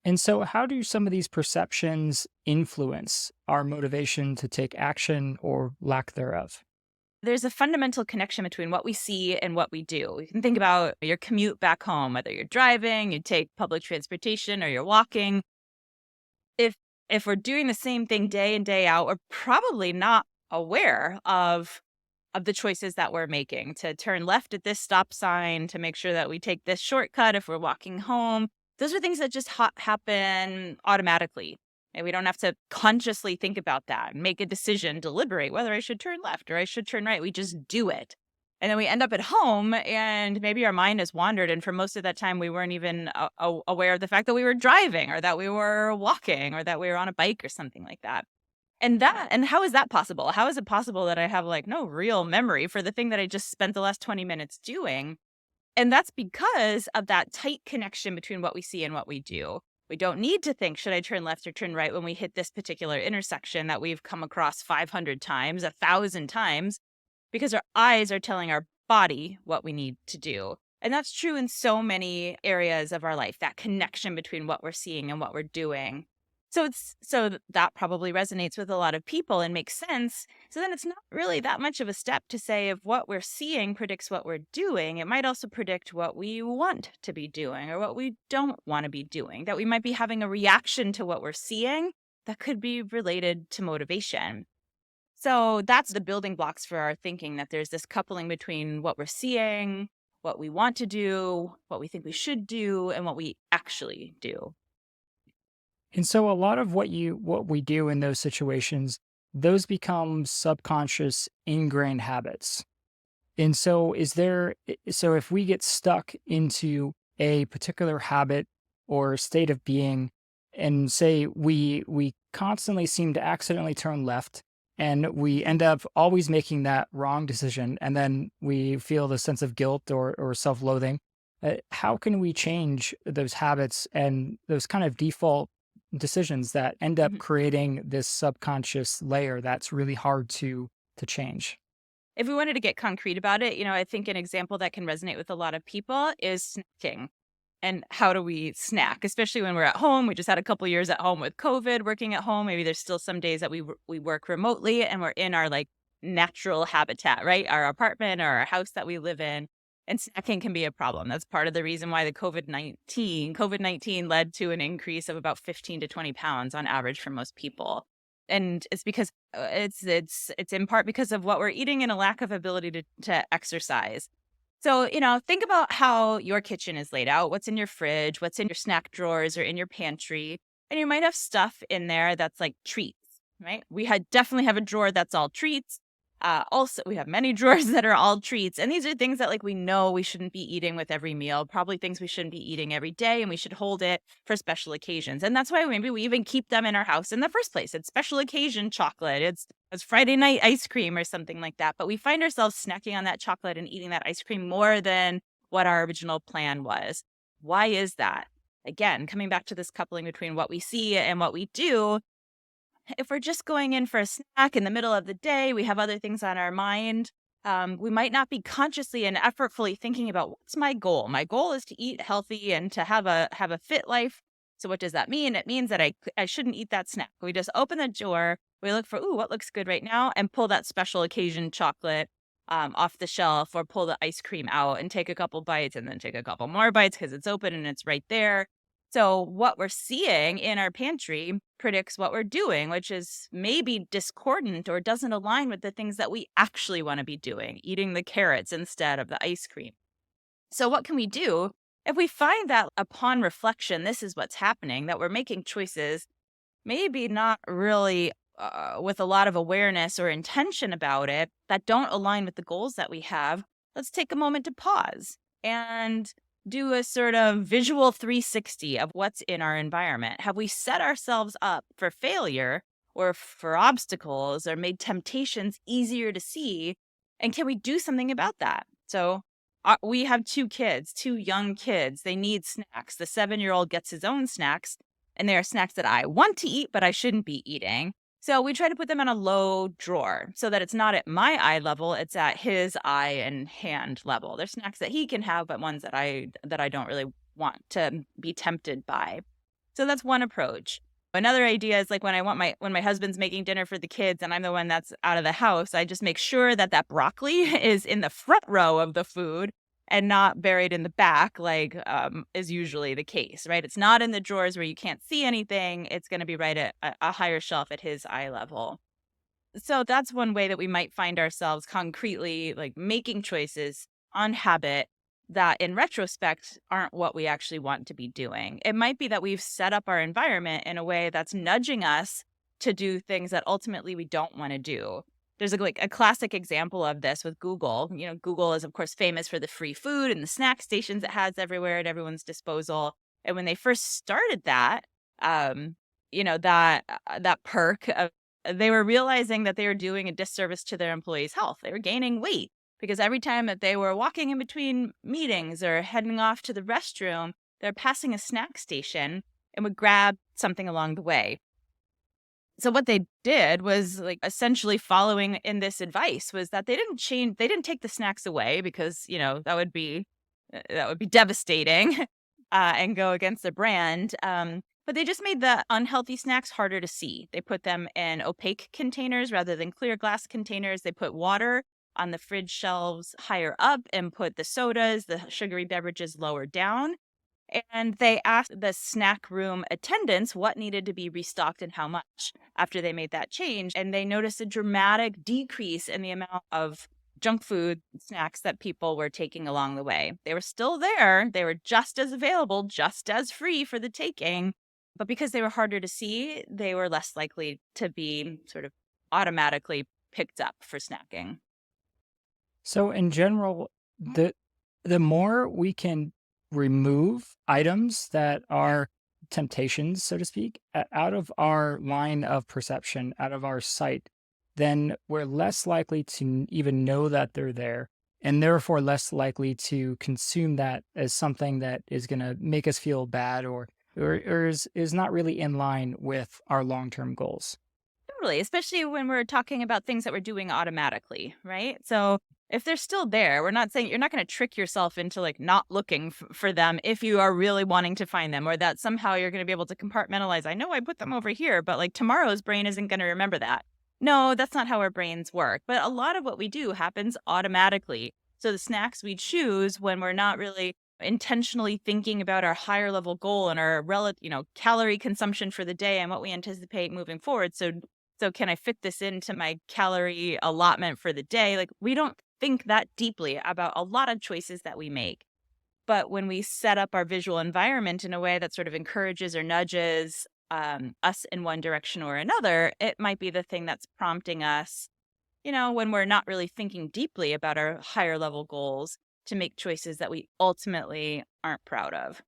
And so, how do some of these perceptions influence our motivation to take action or lack thereof? There's a fundamental connection between what we see and what we do. You can think about your commute back home, whether you're driving, you take public transportation, or you're walking. If if we're doing the same thing day in day out, we're probably not aware of the choices that we're making to turn left at this stop sign, to make sure that we take this shortcut if we're walking home. Those are things that just happen automatically. And we don't have to consciously think about that and make a decision, deliberate whether I should turn left or I should turn right. We just do it. And then we end up at home and maybe our mind has wandered. And for most of that time, we weren't even aware of the fact that we were driving or that we were walking or that we were on a bike or something like that. And how is that possible? How is it possible that I have, like, no real memory for the thing that I just spent the last 20 minutes doing? And that's because of that tight connection between what we see and what we do. We don't need to think, should I turn left or turn right when we hit this particular intersection that we've come across 500 times, 1,000 times, because our eyes are telling our body what we need to do. And that's true in so many areas of our life, that connection between what we're seeing and what we're doing. That probably resonates with a lot of people and makes sense. So then it's not really that much of a step to say if what we're seeing predicts what we're doing. It might also predict what we want to be doing or what we don't want to be doing, that we might be having a reaction to what we're seeing that could be related to motivation. So that's the building blocks for our thinking, that there's this coupling between what we're seeing, what we want to do, what we think we should do, and what we actually do. And so, a lot of what we do in those situations, those become subconscious, ingrained habits. And so, so if we get stuck into a particular habit or state of being, and say we constantly seem to accidentally turn left, and we end up always making that wrong decision, and then we feel the sense of guilt or self-loathing. How can we change those habits and those kind of default decisions that end up Mhm. creating this subconscious layer that's really hard to change? If we wanted to get concrete about it, I think an example that can resonate with a lot of people is snacking. And how do we snack, especially when we're at home? We just had a couple years at home with COVID, working at home. Maybe there's still some days that we work remotely and we're in our like natural habitat, right? Our apartment or our house that we live in. And snacking can be a problem. That's part of the reason why the COVID-19 led to an increase of about 15 to 20 pounds on average for most people. And it's because it's in part because of what we're eating and a lack of ability to exercise. So, think about how your kitchen is laid out. What's in your fridge, what's in your snack drawers or in your pantry. And you might have stuff in there that's like treats, right? We had definitely have a drawer that's all treats. Also, we have many drawers that are all treats. And these are things that like we know we shouldn't be eating with every meal, probably things we shouldn't be eating every day, and we should hold it for special occasions. And that's why maybe we even keep them in our house in the first place. It's special occasion chocolate. It's Friday night ice cream or something like that. But we find ourselves snacking on that chocolate and eating that ice cream more than what our original plan was. Why is that? Again, coming back to this coupling between what we see and what we do, if we're just going in for a snack in the middle of the day, we have other things on our mind. We might not be consciously and effortfully thinking about what's my goal. My goal is to eat healthy and to have a fit life. So what does that mean? It means that I shouldn't eat that snack. We just open the drawer, we look for what looks good right now, and pull that special occasion chocolate off the shelf, or pull the ice cream out and take a couple bites, and then take a couple more bites because it's open and it's right there. So what we're seeing in our pantry predicts what we're doing, which is maybe discordant or doesn't align with the things that we actually want to be doing, eating the carrots instead of the ice cream. So what can we do if we find that upon reflection, this is what's happening, that we're making choices, maybe not really with a lot of awareness or intention about it, that don't align with the goals that we have? Let's take a moment to pause and do a sort of visual 360 of what's in our environment. Have we set ourselves up for failure or for obstacles, or made temptations easier to see? And can we do something about that? So, we have two kids, two young kids. They need snacks. The 7-year-old gets his own snacks, and they are snacks that I want to eat, but I shouldn't be eating. So we try to put them in a low drawer so that it's not at my eye level, it's at his eye and hand level. They're snacks that he can have, but ones that I don't really want to be tempted by. So that's one approach. Another idea is like when my husband's making dinner for the kids and I'm the one that's out of the house, I just make sure that that broccoli is in the front row of the food and not buried in the back like is usually the case, right? It's not in the drawers where you can't see anything. It's going to be right at a higher shelf at his eye level. So that's one way that we might find ourselves concretely like making choices on habit that in retrospect aren't what we actually want to be doing. It might be that we've set up our environment in a way that's nudging us to do things that ultimately we don't want to do. There's like a classic example of this with Google. You know, Google is of course famous for the free food and the snack stations it has everywhere at everyone's disposal. And when they first started that, um, that perk of they were realizing that they were doing a disservice to their employees' health. They were gaining weight because every time that they were walking in between meetings or heading off to the restroom, they're passing a snack station and would grab something along the way. So what they did was like essentially following in this advice was that they didn't take the snacks away because, that would be devastating and go against the brand. But they just made the unhealthy snacks harder to see. They put them in opaque containers rather than clear glass containers. They put water on the fridge shelves higher up and put the sodas, the sugary beverages lower down. And they asked the snack room attendants what needed to be restocked and how much after they made that change. And they noticed a dramatic decrease in the amount of junk food snacks that people were taking along the way. They were still there, they were just as available, just as free for the taking. But because they were harder to see, they were less likely to be sort of automatically picked up for snacking. So in general, the more we can remove items that are temptations, so to speak, out of our line of perception, out of our sight, then we're less likely to even know that they're there, and therefore less likely to consume that as something that is going to make us feel bad or is not really in line with our long-term goals. Totally, especially when we're talking about things that we're doing automatically, right? So if they're still there, we're not saying you're not going to trick yourself into like not looking for them if you are really wanting to find them, or that somehow you're going to be able to compartmentalize. I know I put them over here, but like tomorrow's brain isn't going to remember that. No, that's not how our brains work. But a lot of what we do happens automatically. So the snacks we choose when we're not really intentionally thinking about our higher level goal and our relative, calorie consumption for the day and what we anticipate moving forward. So can I fit this into my calorie allotment for the day? Like we don't think that deeply about a lot of choices that we make. But when we set up our visual environment in a way that sort of encourages or nudges us in one direction or another, it might be the thing that's prompting us, when we're not really thinking deeply about our higher level goals to make choices that we ultimately aren't proud of.